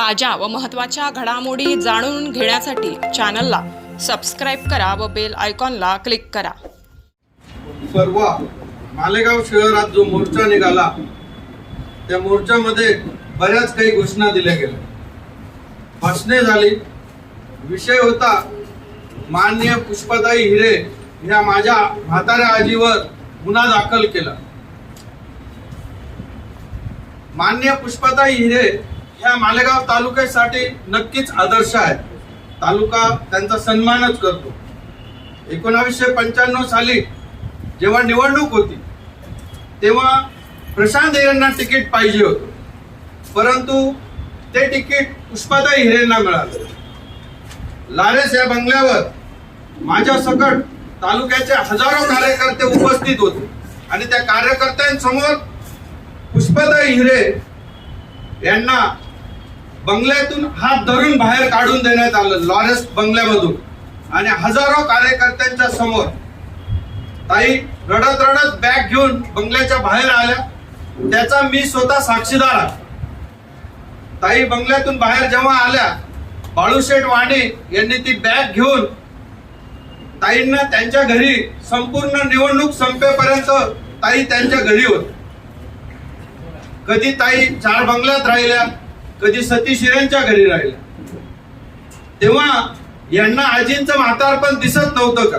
ताज्या व महत्त्वाच्या घडामोडी जाणून घेण्यासाठी चॅनलला सबस्क्राईब करा व बेल आयकॉनला क्लिक करा। परवा मालेगाव शहरात जो मोर्चा निघाला त्या मोर्चामध्ये बऱ्याच काही घोषणा दिल्या गेल्या, भाषणे झाली। विषय होता माननीय पुष्पाताई हिरे या माझ्या म्हाताऱ्या आजीवर गुन्हा दाखल केला। माननीय पुष्पाताई हिरे ह्या मालेगाव तालुक्यासाठी नक्कीच आदर्श आहेत। तालुका त्यांचा सन्मानच करतो। 1995 साली जेव्हा निवडणूक होती तेव्हा प्रशांत हिरेंना तिकीट पाहिजे होतं, परंतु ते तिकीट पुष्पाताई हिरेंना मिळालं। लारेस या बंगल्यावर माझ्या सकट तालुक्याचे हजारो कार्यकर्ते उपस्थित होते आणि त्या कार्यकर्त्यांसमोर पुष्पाताई हिरे यांना बंगल्यातून हात धरून बाहेर काढून देण्यात आलं, लॉरेस बंगल्यामधून। आणि हजारो कार्यकर्त्यांच्या समोर ताई रडत रडत बॅग घेऊन बंगल्याच्या बाहेर आल्या। त्याचा मी स्वतः साक्षीदार आहे। ताई बंगल्यातून बाहेर जेव्हा आल्या, बाळूशेठ वाणी यांनी ती बॅग घेऊन ताईंना त्यांच्या घरी संपूर्ण निवडणूक संपेपर्यंत ताई त्यांच्या घरी होते। कधी ताई 4 बंगल्यात राहिल्या, कधी सतीश हिरेंच्या घरी राहिल्या। तेव्हा यांना आजींचं म्हातारपण दिसत नव्हतं का?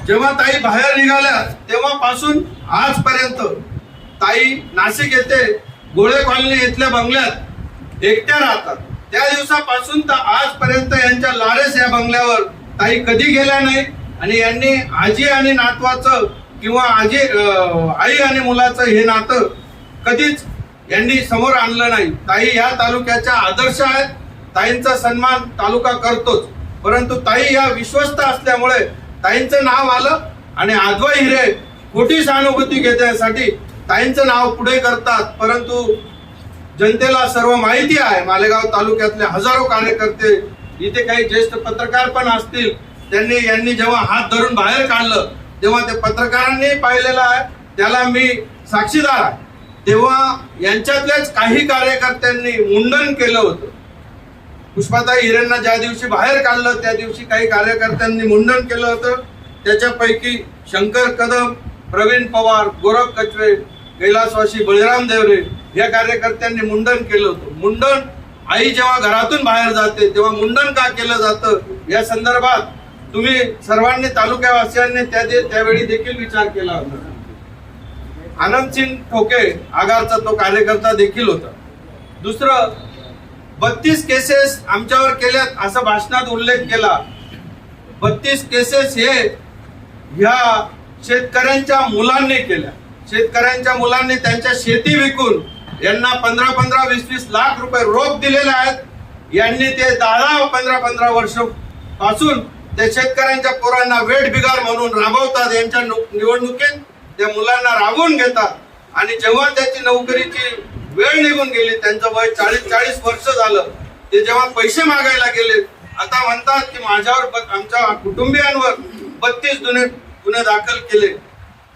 जेव्हा ताई बाहेर निघाल्या तेव्हापासून आजपर्यंत ताई नाशिक येथे गोळे कॉलनी इथल्या बंगल्यात एकट्या राहतात। त्या दिवसापासून तर आजपर्यंत यांच्या लारेस या बंगल्यावर ताई कधी गेल्या नाही आणि यांनी आजी आणि नातवाचं किंवा आई आणि मुलाचं हे नातं कधीच यांनी समोर आणलं नाही। ताई या तालुक्याच्या आदर्श आहेत। ताईंचा सन्मान तालुका करतोच, परंतु ताई या विश्वस्त असल्यामुळे ताईंचं नाव आलं आणि आजवा हिरे खोटी सहानुभूती घेण्यासाठी ताईंचं नाव पुढे करतात। परंतु जनतेला सर्व माहिती आहे, मालेगाव तालुक्यातले हजारो कार्यकर्ते, इथे काही ज्येष्ठ पत्रकार पण असतील, यांनी जेव्हा हात धरून बाहेर काढलं तेव्हा ते पत्रकारांनी पाहिलेलं आहे, त्याला मी साक्षीदार आहे। तेव्हा यांच्यातल्याच काही कार्यकर्त्यांनी मुंडन केलं होतं। पुष्पाताई हिरेंना ज्या दिवशी बाहेर काढलं त्या दिवशी काही कार्यकर्त्यांनी मुंडन केलं होतं। त्याच्यापैकी शंकर कदम, प्रवीण पवार, गोरख कचरे, कैलासवासी बळीराम देवरे या कार्यकर्त्यांनी मुंडन केलं होतं। मुंडन आई जेव्हा घरातून बाहेर जाते तेव्हा मुंडन का केलं जातं या संदर्भात तुम्ही सर्वांनी तालुक्यावासियांनी त्यावेळी देखील विचार केला होता। आनंदसिंग ठोके आगारचा तो कार्यकर्ता देखील होता। दुसरं 32 केसेस आमच्यावर केल्यात असं भाषणात उल्लेख केला। 32 केसेस हे ह्या शेतकऱ्यांच्या मुलांनी केल्या। शेतकऱ्यांच्या मुलांनी त्यांच्या शेती विकून यांना 15-15, 20-20 लाख रुपये रोख दिलेले आहेत। यांनी ते 10-15 वर्ष पासून त्या शेतकऱ्यांच्या पोरांना वेठ बिगार म्हणून राबवतात। यांच्या निवडणुकीत त्या मुलांना राबवून घेतात आणि जेव्हा त्याची नोकरीची वेळ निघून गेली, त्यांचं वय 40 वर्ष झालं, ते जेव्हा पैसे मागायला गेले, आता म्हणतात की माझ्यावर आमच्या कुटुंबियांवर 32 गुन्हे दाखल केले।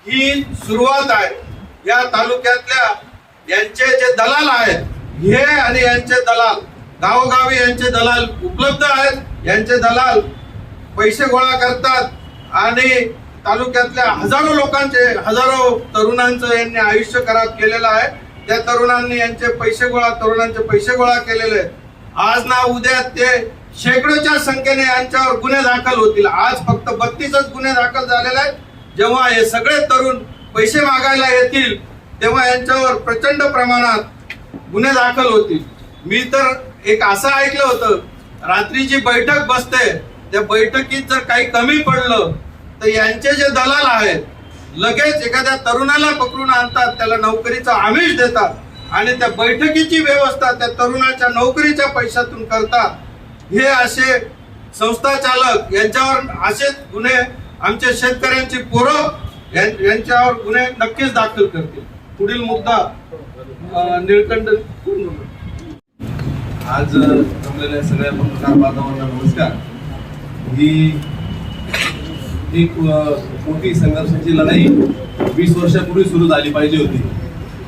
ही सुरुवात आहे। या तालुक्यातल्या यांचे जे दलाल आहेत हे आणि यांचे दलाल गावोगावी यांचे दलाल उपलब्ध आहेत। यांचे दलाल पैसे गोळा करतात आणि तालुक्यातल्या हजारो लोकांचे, हजारो तरुणांचं यांनी आयुष्य खराब केलेलं आहे। त्या तरुणांनी तरुणांचे पैसे गोळा केलेले आहेत। आज ना उद्या ते शेकडोच्या संख्येने यांच्यावर गुन्हे दाखल होतील। आज फक्त 32च गुन्हे दाखल झालेले आहेत। जेव्हा हे सगळे तरुण पैसे मागायला येतील तेव्हा यांच्यावर प्रचंड प्रमाणात गुन्हे दाखल होतील। मी तर एक असं ऐकलं होतं, रात्रीची बैठक बसते, त्या बैठकीत जर काही कमी पडलं तर यांचे जे दलाल आहेत लगेच एखाद्या तरुणाला पकडून आणतात, त्याला नोकरीचा आमिष देतात आणि त्या बैठकीची व्यवस्था त्या तरुणाच्या नोकरीच्या पैशातून करतात। हे असे संस्था चालक यांच्यावर असेच गुन्हे आमच्या शेतकऱ्यांची पोरं यांच्यावर गुन्हे नक्कीच दाखल करतील। पुढील मुद्दा निळकंठ। आज जमलेल्या सगळ्या पत्रकार बांधवांना नमस्कार। ही एक मोठी संघर्षाची लढाई 20 वर्षापूर्वी सुरू झाली पाहिजे होती,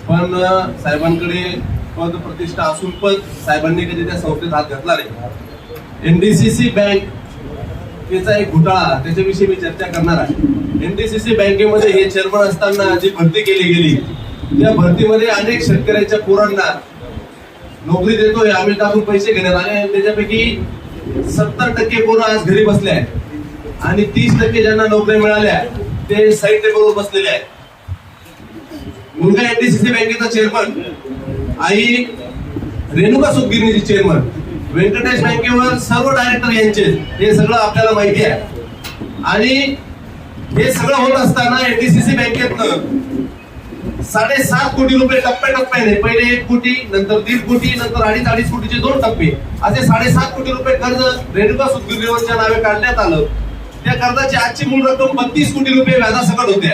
पण साहेबांकडे पद प्रतिष्ठा असून पण साहेबांनी कधी त्या संस्थेत हात घातला नाही. एनडीसीसी बँकेचा एक घोटाळा, त्याच्याविषयी मी चर्चा करणार आहे. एनडीसीसी बँकेमध्ये हे चेअरमन असताना जी भरती केली गेली, त्या भरतीमध्ये अनेक शेतकऱ्यांच्या पोरांना नोकरी देतोय, आम्ही टाकून पैसे घेण्यात आले आणि त्याच्यापैकी 70% पोरं आज घरी बसले आहेत आणि 30% ज्यांना नोकऱ्या मिळाल्या ते साईड टेबलवर बसलेले आहेत. मुलगा एनडीसीसी बँकेचा चेअरमन, आई रेणुका सूतगिरणीची चेअरमन, व्यंकटेश बँकेवर सर्व डायरेक्टर यांचे, हे सगळं आपल्याला माहिती आहे. आणि हे सगळं होत असताना एनडीसीसी बँकेतनं 7.5 कोटी रुपये टप्प्याटप्प्याने, पहिले 1 कोटी, नंतर 1.5 कोटी, नंतर 2.5 कोटीचे 2 टप्पे, असे 7.5 कोटी रुपये कर्ज रेणुका सूतगिरणीवरच्या नावे काढण्यात आलं. त्या कर्जाची आजची मूळ रक्कम 32 कोटी रुपये व्याजासकट होते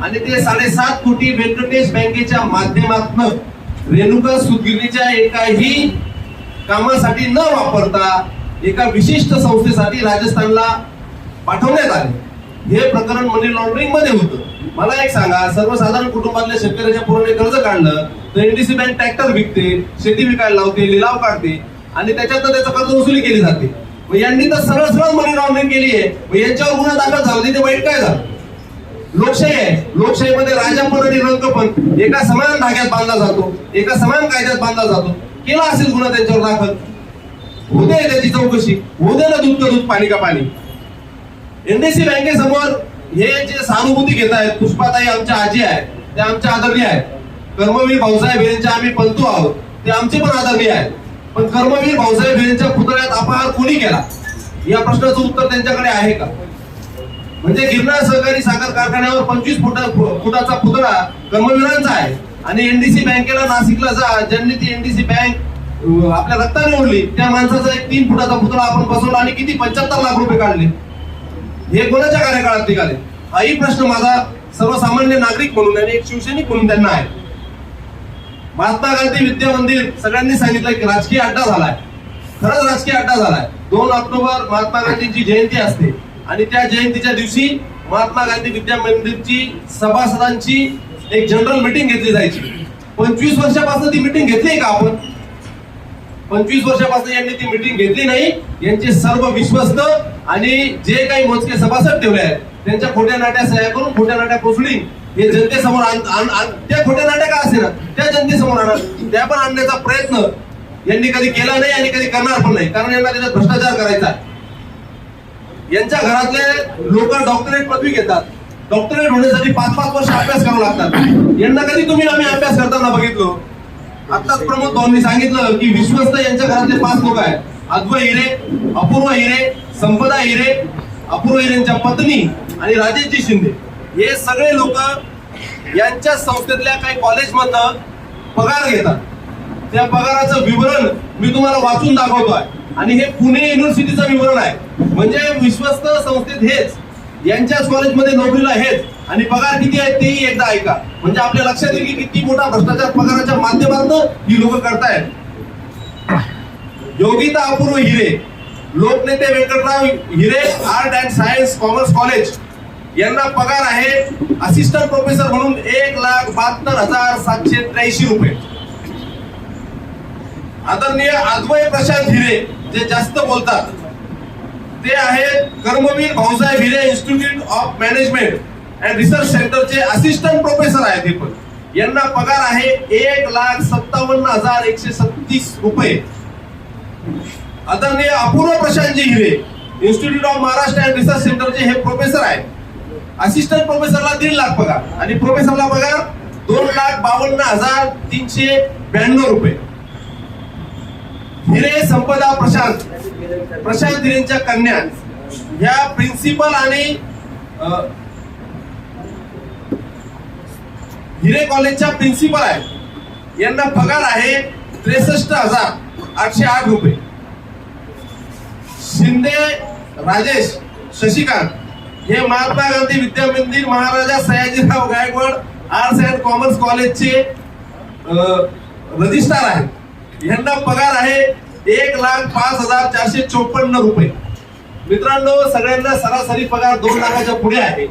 आणि ते 7.5 कोटी व्यंकटेश बँकेच्या माध्यमातून रेणुका सूतगिरणीच्या एकाही कामासाठी न वापरता एका विशिष्ट संस्थेसाठी राजस्थानला पाठवण्यात आले. हे प्रकरण मनी लॉन्ड्रिंग मध्ये होतं. मला एक सांगा, सर्वसाधारण कुटुंबातल्या शेतकऱ्याच्या पोराने कर्ज काढलं तर एनडीसी बँक ट्रॅक्टर विकते, शेती विकायला लावते, लिलाव काढते आणि त्याच्यातनं त्याचं कर्ज वसुली केली जाते. मग यांनी तर सरळ सरळ मनी लॉन्ड्रिंग केली आहे. मग यांच्यावर गुन्हा दाखल झाला, तिथे वाईट काय झालं? लोकशाही आहे. लोकशाहीमध्ये राजा पण आणि रंग पण एका समान धाग्यात बांधला जातो, एका समान कायद्यात बांधला जातो. केला असेल गुन्हा त्यांच्यावर दाखल, होऊ दे त्याची चौकशी, होऊ दे ना दूध का दूध पाणी का पाणी. एनडीसी बँकेसमोर हे जे सहानुभूती घेत आहेत, पुष्पाताई आमच्या आजी आहेत, ते आमच्या आदरणीय आहेत. कर्मवीर भाऊसाहेब हिरेंच्या आम्ही पलतो आहोत, ते आमचे पण आदरणीय आहेत. पण कर्मवीर भाऊसाहेब हिरेंच्या पुतळ्यात अपहार कोणी केला, या प्रश्नाचं उत्तर त्यांच्याकडे आहे का? म्हणजे गिरनार सहकारी साखर कारखान्यावर 25 फुटाचा पुतळा कर्मवीरांचा आहे आणि एनडीसी बँकेला नाशिकला जा, ज्यांनी ती एनडीसी बँक आपल्या रक्ताने ओढली, त्या माणसाचा एक 3 फुटाचा पुतळा आपण बसवला आणि किती 75 लाख रुपये काढले. हे कोणाच्या कार्यकाळात निघाले? हाही प्रश्न माझा सर्वसामान्य नागरिक म्हणून आणि एक शिवसैनिक म्हणून त्यांना आहे. महात्मा गांधी विद्या मंदिर सगळ्यांनी सांगितलं की राजकीय अड्डा झालाय. खरंच राजकीय अड्डा झालाय. 2 ऑक्टोबर महात्मा गांधींची जयंती असते आणि त्या जयंतीच्या दिवशी महात्मा गांधी विद्या मंदिरची सभासदांची एक जनरल मीटिंग घेतली जायची. 25 वर्षापासून ती मीटिंग घेतली का आपण? 25 वर्षापासून यांनी ती मीटिंग घेतली नाही. यांचे सर्व विश्वस्त आणि जे काही मोजके सभासद ठेवले आहेत त्यांच्या खोट्या नाट्या सह्या करून खोट्या नाट्या पोचडी हे जनतेसमोर त्या खोट्या नाट्या का असे ना त्या जनतेसमोर आणा, त्या पण आणण्याचा प्रयत्न यांनी कधी केला नाही आणि कधी करणार पण नाही, कारण यांना त्याच्यात भ्रष्टाचार करायचा आहे. यांच्या घरातले लोक डॉक्टरेट पदवी घेतात, डॉक्टरेट होण्यासाठी 5-5 वर्ष अभ्यास करावा लागतात. यांना कधी तुम्ही आम्ही अभ्यास करताना बघितलो? आताच प्रमोद भाऊंनी सांगितलं की विश्वस्त यांच्या घरातले 5 लोक आहेत: अद्वै हिरे, अपूर्व हिरे, संपदा हिरे, अपूर्व हिरेंच्या पत्नी आणि राजेशजी शिंदे. हे सगळे लोक यांच्या संस्थेतल्या काही कॉलेजमधनं पगार घेतात. त्या पगाराचं विवरण मी तुम्हाला वाचून दाखवतोय आणि हे पुणे युनिव्हर्सिटीचं विवरण आहे. म्हणजे विश्वस्त संस्थेत हेच, यांच्याच कॉलेजमध्ये नोकरीला हेच आणि पगार किती आहेत तेही एकदा ऐका. म्हणजे आपल्या लक्षात येईल की किती मोठा भ्रष्टाचार पगाराच्या माध्यमातून ही लोक करतायत. योगिता अपूर्व हिरे, लोकनेते Vyankatrao Hiray, art and science commerce college, यांना पगार आहे असिस्टंट प्रोफेसर म्हणून 1,72,783 रुपये. आदरणीय अद्वै प्रशांत हिरे, जे जास्त बोलतात, ते आहेत Karmaveer Bhausaheb Hiray institute of management and research सेंटरचे असिस्टंट प्रोफेसर आहेत. हे पण यांना पगार आहे 1,57,136 रुपये. आदरणीय Apurva Prashantji Hiray, institute of Maharashtra and research सेंटरचे हे प्रोफेसर आहेत. असिस्टंट प्रोफेसरला 1.5 लाख पगार आणि प्रोफेसरला पगार 2,52,392 रुपये. हिरे संपदा प्रशांत हिरेंच्या कन्या ह्या प्रिन्सिपल आणि हिरे कॉलेजच्या प्रिन्सिपल आहेत. यांना पगार आहे 63,808 रुपये. शिंदे राजेश शशिकांत हे Mahatma Gandhi Vidya Mandir, Maharaja Sayajirao Gaikwad arts and commerce कॉलेजचे रजिस्ट्रार आहेत. यांना पगार आहे 1,05,454 रुपये. मित्रांनो, सगळ्यांना सरासरी पगार 2 लाखाच्या पुढे आहे.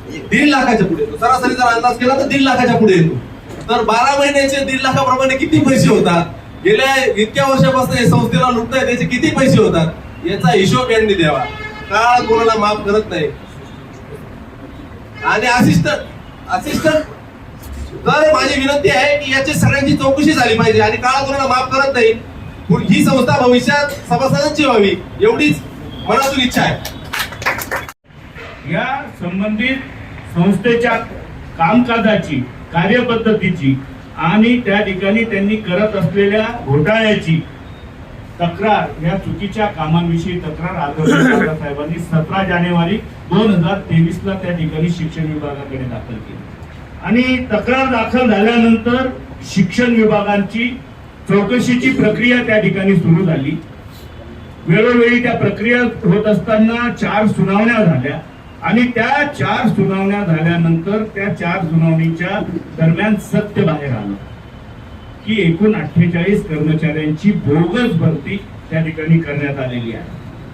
1.5 लाखाच्या पुढे, सरासरी जर अंदाज केला तर 1.5 लाखाच्या पुढे येतो. तर 12 महिन्याचे 1.5 लाखाप्रमाणे किती पैसे होतात, गेल्या इतक्या वर्षापासून या संस्थेला लुटताय त्याचे किती पैसे होतात, याचा हिशोब यांनी द्यावा. काळ कोणाला माफ करत नाही. आणि असिस्टंट तर माझी विनंती आहे की याची सगळ्यांची चौकशी झाली पाहिजे आणि काळ कोणाला माफ करत नाही. ही संस्था भविष्यात सभासदांची व्हावी एवढीच मनातून इच्छा आहे. या संबंधित संस्थेच्या कामकाजाची, कार्यपद्धतीची आणि त्या ठिकाणी त्यांनी करत असलेल्या घोटाळ्याची तक्रार, या चुकीच्या कामांविषयी तक्रार आदरणीय साहेबांनी 17 जानेवारी 2023 ला त्या ठिकाणी शिक्षण विभागाकडे दाखल केली. आणि तक्रार दाखल झाल्यानंतर शिक्षण विभागाची चौकशीची प्रक्रिया त्या ठिकाणी सुरू झाली. वेळोवेळी त्या प्रक्रिया होत असताना 4 सुनावण्या झाल्या आणि त्या 4 सुनावण्या झाल्यानंतर त्या 4 सुनावणीच्या दरम्यान सत्य बाहेर आलं की एकूण 48 कर्मचाऱ्यांची बोगस भरती त्या ठिकाणी करण्यात आलेली आहे.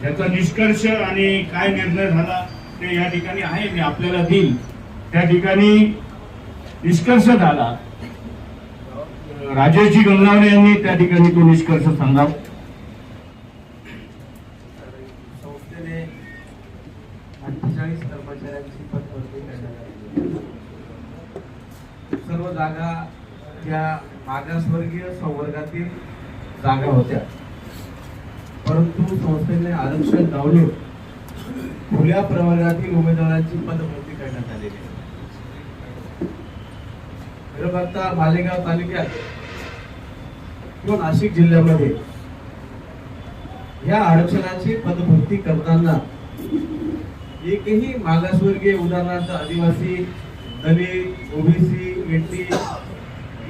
त्याचा निष्कर्ष आणि काय निर्णय झाला ते या ठिकाणी आहे, मी आपल्याला देईल. त्या ठिकाणी निष्कर्ष झाला, राजेशजी गंगावणे यांनी त्या ठिकाणी तो निष्कर्ष सांगावा. संस्थेने 48 कर्मचाऱ्यांची पदभरती करण्यात आली. सर्व जागा या मागासवर्गीय संवर्गातील जागा होत्या, परंतु संस्थेने आरक्षण डावलून खुल्या प्रवर्गातील उमेदवारांची पदभरती करण्यात आलेली आहे. आता मालेगाव तालुक्यात किंवा नाशिक जिल्ह्यामध्ये या आरक्षणाची पदभरती करताना एकही मागासवर्गीय, उदाहरणार्थ आदिवासी, दलित, ओबीसी, एनटी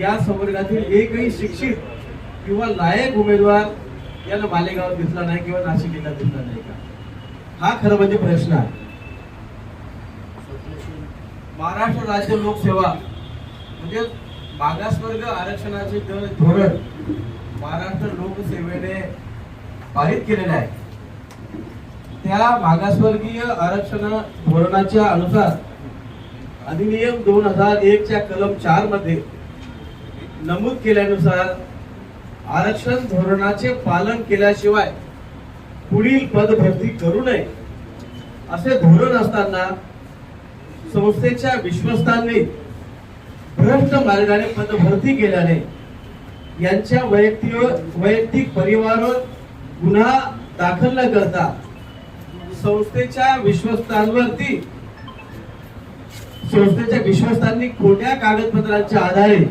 या संवर्गातील एकही शिक्षित किंवा लायक उमेदवार याला मालेगावात दिसला नाही किंवा नाशिक जिल्ह्यात दिसला नाही का? हा खरं म्हणजे प्रश्न आहे. महाराष्ट्र राज्य लोकसेवा म्हणजे मागासवर्ग आरक्षणाचे धोरण महाराष्ट्र लोकसेवेने पारित केलेले आहे. त्या मागासवर्गीय आरक्षण धोरणाच्या अनुसार अधिनियम 2001 च्या कलम 4 मध्ये नमूद केल्यानुसार आरक्षण धोरणाचे पालन केल्याशिवाय पुढील पदभरती करू नये असे धोरण असताना संस्थेच्या विश्वस्तांनी भ्रष्ट मार्गाने पदभरती केल्याने यांच्या वैयक्तिक परिवारावर गुन्हा दाखल न करता संस्थेच्या विश्वस्तांनी खोट्या कागदपत्रांच्या आधारे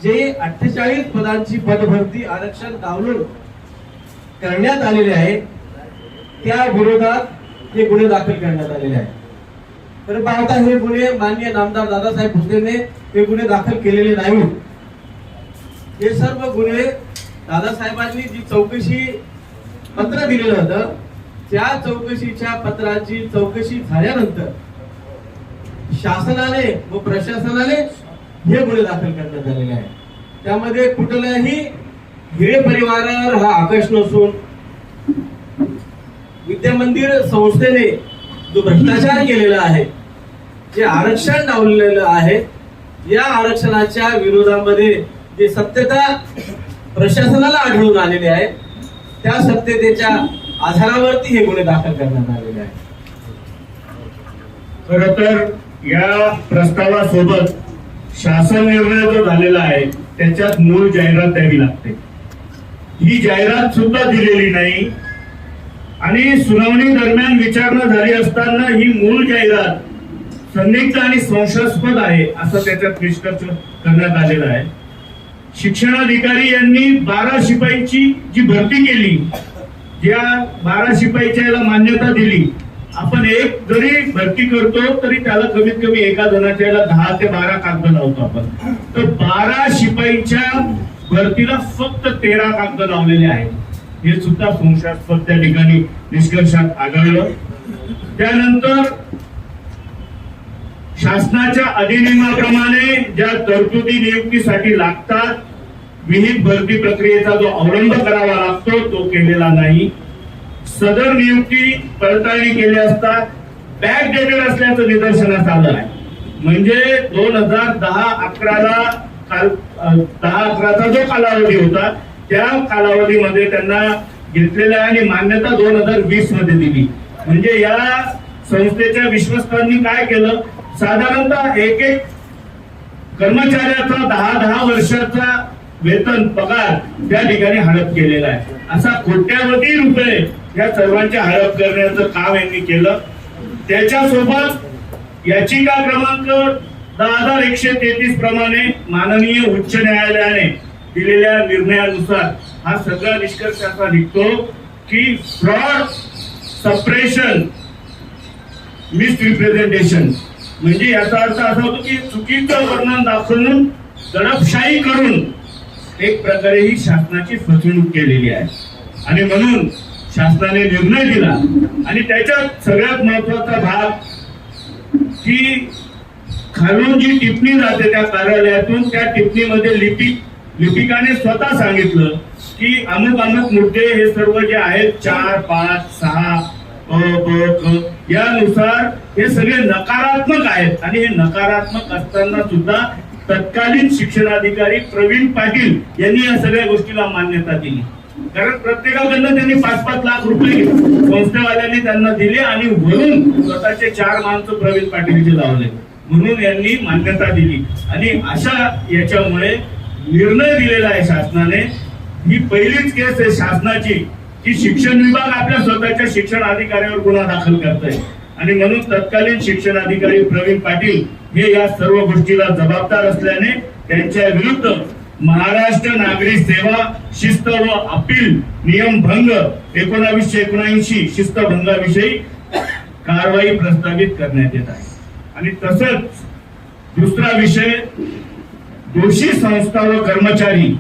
जे 48 पदांची पदभरती आरक्षण डावलून करण्यात आलेले आहे त्या विरोधात हे गुन्हे दाखल करण्यात आलेले आहे. तर पाहता हे गुन्हे माननीय नामदार दादासाहेब भुसेने हे गुन्हे दाखल केलेले नाहीत. हे सर्व गुन्हे दादासाहेबांनी जी चौकशी पत्र दिलेलं होतं त्या चौकशीच्या पत्राची चौकशी झाल्यानंतर शासनाने व प्रशासनाने हे गुन्हे दाखल करण्यात आलेले आहे. त्यामध्ये कुठल्याही हिरे परिवारावर हा आकर्ष नसून विद्यामंदिर संस्थेने जो भ्रष्टाचार केलेला आहे, जे आरक्षण डावलेलं आहे, या आरक्षणाच्या विरोधामध्ये जे सत्यता प्रशासनाला आढळून आलेली आहे त्या सत्यतेच्या आधारावरती हे गुन्हे दाखल करण्यात आलेले आहे. खर तर या प्रस्तावासोबत शासन निर्णय जो झालेला आहे त्याच्यात मूळ जाहिरात द्यावी लागते. ही जाहिरात सुद्धा दिलेली नाही आणि सुनावणी दरम्यान विचारणा झाली असताना ही मूळ जाहिरात संदिग्ध आणि संशयास्पद आहे असं त्याच्यात निष्कर्ष करण्यात आलेला आहे. शिक्षणाधिकारी यांनी 12 शिपाईची जी भरती केली, ज्या 12 शिपाईच्या याला मान्यता दिली, आपण एक जरी भरती करतो तरी त्याला कमीत कमी एका जणाच्या याला 10 ते 12 कागद लावतो आपण. तर 12 शिपाईच्या भरतीला फक्त 13 कागद लावलेले आहेत. हे सुद्धा संशयास्पद त्या ठिकाणी निष्कर्षात आढळलं. त्यानंतर शासनाच्या अधिनियमाप्रमाणे ज्या तरतुदी नियुक्तीसाठी लागतात, विहित भरती प्रक्रियेचा जो अवलंब करावा लागतो तो केलेला नाही. सदर नियुक्ती पडताळणी केली असता बॅकडेटेड असल्याचं निदर्शनास आलं आहे. म्हणजे 2010-11ला 10-11चा जो कालावधी होता त्या कालावधीमध्ये त्यांना घेतलेला आणि मान्यता 2020 मध्ये दिली. म्हणजे या संस्थेच्या विश्वस्तांनी काय केलं, साधारणतः एक कर्मचाऱ्याचा 10 वर्षाचा वेतन पगार त्या ठिकाणी हडप केलेला आहे. असा कोट्यावधी रुपये या सर्वांच्या हडप करण्याचं काम यांनी केलं. त्याच्यासोबत याचिका क्रमांक 10,133 प्रमाणे माननीय उच्च न्यायालयाने दिलेल्या निर्णयानुसार हा सगळा निष्कर्ष असा निघतो की फ्रॉड, सप्रेशन, मिसरिप्रेझेंटेशन म्हणजे याचा अर्थ असा होतो की चुकीचं वर्णन दाखवून दडपशाही करून एक प्रकारे ही शासनाची फसवणूक केलेली आहे. आणि म्हणून शासनाने निर्णय दिला आणि त्याच्यात सगळ्यात महत्वाचा भाग की खालून जी टिप्पणी जाते त्या कार्यालयातून त्या टिप्पणीमध्ये लिपिकाने स्वतः सांगितलं की अमुक अमुक मुद्दे हे सर्व जे आहेत 4, 5, 6 यानुसार हे सगळे नकारात्मक आहेत. आणि हे नकारात्मक असताना सुद्धा तत्कालीन शिक्षणाधिकारी प्रवीण पाटील यांनी या सगळ्या गोष्टीला मान्यता दिली. कारण प्रत्येकाकडनं त्यांनी 5-5 लाख रुपये संस्थेवाल्यांनी त्यांना दिले आणि वरून स्वतःचे 4 माणसं प्रवीण पाटीलचे लावले म्हणून यांनी मान्यता दिली. आणि अशा याच्यामुळे निर्णय दिलेला आहे शासनाने. ही पहिलीच केस आहे शासनाची की शिक्षण विभाग आपल्या स्वतःच्या शिक्षण अधिकाऱ्यावर गुन्हा दाखल करतोय. आणि म्हणून तत्कालीन शिक्षण अधिकारी प्रवीण पाटील हे या सर्व गोष्टीला जबाबदार असल्याने त्यांच्या विरुद्ध महाराष्ट्र नागरी सेवा शिस्त व अपील नियम भंग 1979 शिस्तभंगाविषयी कारवाई प्रस्तावित करण्यात येत आहे. आणि तसंच दुसरा विषय, दोषी संस्था व कर्मचारी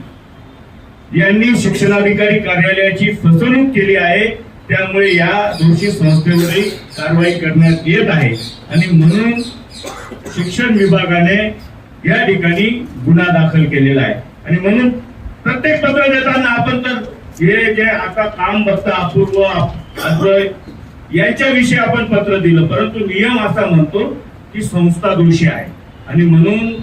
यांनी शिक्षणाधिकारी कार्यालयाची फसवणूक केली आहे. त्यामुळे या दोषी संस्थेवरही कारवाई करण्यात येत आहे. आणि म्हणून शिक्षण विभागाने या ठिकाणी गुन्हा दाखल केलेला आहे. आणि म्हणून प्रत्येक पत्र देताना आपण तर हे जे आता काम बघता अपूर्व, अद्वय यांच्याविषयी आपण पत्र दिलं, परंतु नियम असा म्हणतो की संस्था दोषी आहे. आणि म्हणून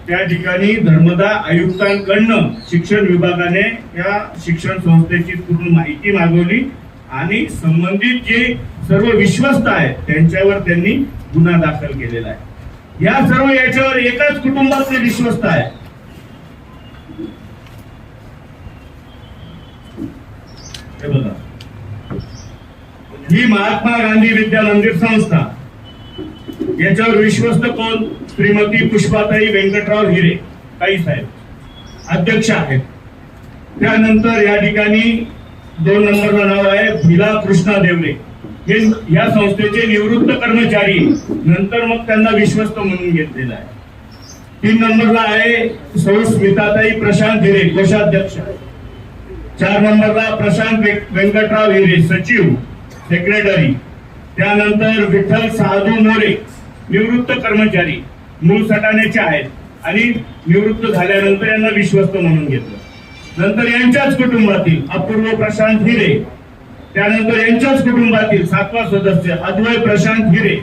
त्या ठिकाणी धर्मदा आयुक्तांकडनं शिक्षण विभागाने या शिक्षण संस्थेची पूर्ण माहिती मागवली आणि संबंधित जे सर्व विश्वस्त आहेत त्यांच्यावर त्यांनी गुन्हा दाखल केलेला आहे. या सर्व याच्यावर एकाच कुटुंबातले विश्वस्त आहे. हे बघा, ही महात्मा गांधी विद्या मंदिर संस्था, याच्यावर विश्वस्त कोण? श्रीमती पुष्पाताई वेंकटराव हिरे काही साहेब अध्यक्ष आहेत. त्यानंतर या ठिकाणी 2 नंबरला नाव आहे भिला कृष्णा देवरे, हे या संस्थेचे निवृत्त कर्मचारी, नंतर मग त्यांना विश्वस्त म्हणून घेतलेला आहे. 3 नंबरला आहे सौ स्मिताताई प्रशांत हिरे कोषाध्यक्ष. 4 नंबरला प्रशांत व्यंकटराव हिरे सचिव सेक्रेटरी. त्यानंतर विठ्ठल साधू मोरे निवृत्त कर्मचारी, मूळ सटाण्याचे आहेत आणि निवृत्त झाल्यानंतर यांना विश्वस्त म्हणून घेतलं. नंतर यांच्याच कुटुंबातील अपूर्व प्रशांत हिरे, त्यानंतर यांच्याच कुटुंबातील 7वा सदस्य अद्वय प्रशांत हिरे,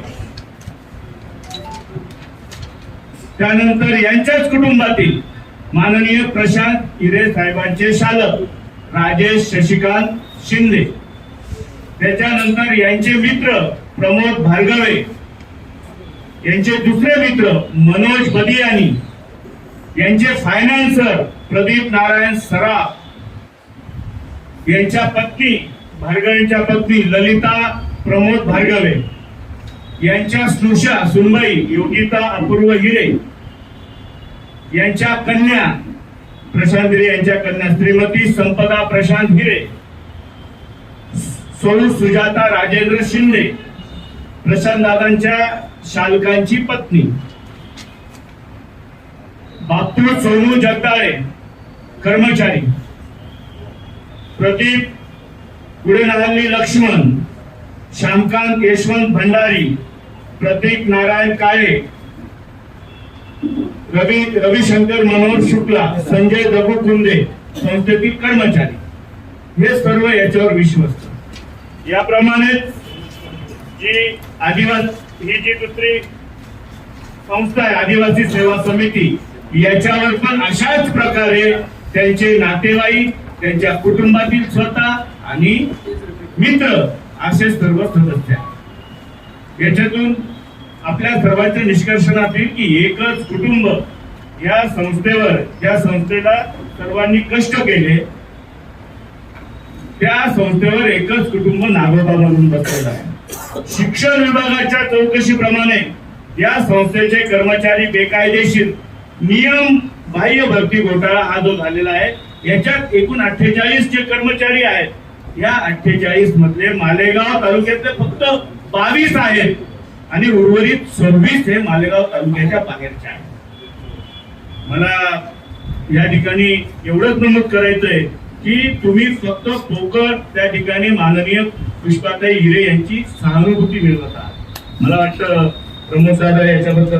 त्यानंतर यांच्याच कुटुंबातील माननीय प्रशांत हिरे साहेबांचे शालक राजेश शशिकांत शिंदे, त्याच्यानंतर यांचे मित्र प्रमोद भार्गवे, यांचे दुसरे मित्र मनोज बदियानी, यांचे फायनान्सर प्रदीप नारायण सराफ, यांच्या पत्नी भार्गवेंच्या पत्नी ललिता प्रमोद भार्गवे, यांच्या स्नुषा सुनबाई योगिता अपूर्व हिरे, यांच्या कन्या प्रशांत हिरे, यांच्या कन्या श्रीमती संपदा प्रशांत हिरे, सौ सुजाता राजेंद्र शिंदे प्रशांत दादांच्या शालकांची पत्नी, बापू सोनू जगदाळे कर्मचारी, प्रदीप पुढेनहल्ली लक्ष्मण, श्यामकांत यशवंत भंडारी, प्रतीक नारायण काळे, रविशंकर मनोहर शुक्ला, संजय दगू कुंदे संस्थेतील कर्मचारी, हे सर्व याच्यावर विश्वस्त. याप्रमाणे जी आदिवासी ही जी दुसरी संस्था आहे आदिवासी सेवा समिती, याच्यावर पण अशाच प्रकारे त्यांचे नातेवाईक, त्यांच्या कुटुंबातील स्वतः आणि मित्र असे सर्व सदस्य आहेत. याच्यातून आपल्या सर्वांच्या निष्कर्षणात येईल की एकच कुटुंब या संस्थेवर, ज्या संस्थेला सर्वांनी कष्ट केले, त्या संस्थेवर एकच कुटुंब नागोबा म्हणून बसलेलं आहे. शिक्षण विभागाच्या चौकशीप्रमाणे या संस्थेचे कर्मचारी बेकायदेशीर नियम बाह्य भरती घोटाळा हा जो झालेला आहे, याच्यात एकूण 48 जे कर्मचारी आहेत, या 48 मधले मालेगाव तालुक्यातले फक्त 22 आहेत आणि उर्वरित 26 हे मालेगाव तालुक्याच्या बाहेरचे आहेत. मला या ठिकाणी एवढंच नमूद करायचंय की तुम्ही फक्त पोकळ त्या ठिकाणी माननीय पुष्पाताई हिरे यांची सहानुभूती मिळवत आहात. मला वाटतं प्रमोद दादा याच्याबद्दल